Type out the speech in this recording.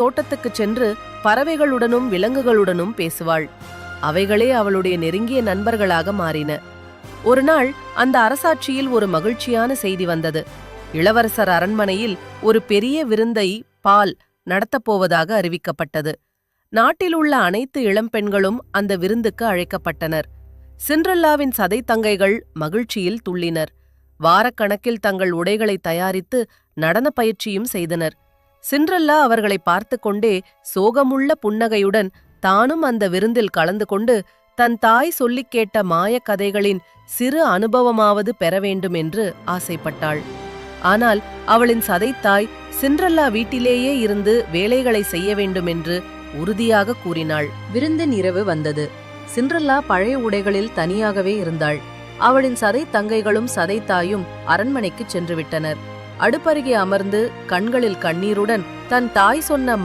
தோட்டத்துக்குச் சென்று பறவைகளுடனும் விலங்குகளுடனும் பேசுவாள். அவைகளே அவளுடைய நெருங்கிய நண்பர்களாக மாறின. ஒரு நாள் அந்த அரசாட்சியில் ஒரு மகிழ்ச்சியான செய்தி வந்தது. இளவரசர் அரண்மனையில் ஒரு பெரிய விருந்தை பால் நடத்தப்போவதாக அறிவிக்கப்பட்டது. நாட்டில் உள்ள அனைத்து இளம்பெண்களும் அந்த விருந்துக்கு அழைக்கப்பட்டனர். சிண்ட்ரெல்லாவின் சதை தங்கைகள் மகிழ்ச்சியில் துள்ளினர். வாரக்கணக்கில் தங்கள் உடைகளை தயாரித்து நடன பயிற்சியும் செய்தனர். சிண்ட்ரெல்லா அவர்களை பார்த்து கொண்டே சோகமுள்ள புன்னகையுடன் தானும் அந்த விருந்தில் கலந்து கொண்டு தன் தாய் சொல்லிக் கேட்ட மாயக் கதைகளின் சிறு அனுபவமாவது பெற வேண்டும் என்று ஆசைப்பட்டாள். ஆனால் அவளின் சதைத்தாய் சிண்ட்ரெல்லா வீட்டிலேயே இருந்து வேலைகளை செய்ய வேண்டும் என்று உறுதியாக கூறினாள். விருந்தின் இரவு வந்தது. சிண்ட்ரெல்லா பழைய உடைகளில் தனியாகவே இருந்தாள். அவளின் சதை தங்கைகளும் சதைத்தாயும் அரண்மனைக்குச் சென்று விட்டனர். அடுப்பருகே அமர்ந்து கண்களில் கண்ணீருடன் தன் தாய் சொன்ன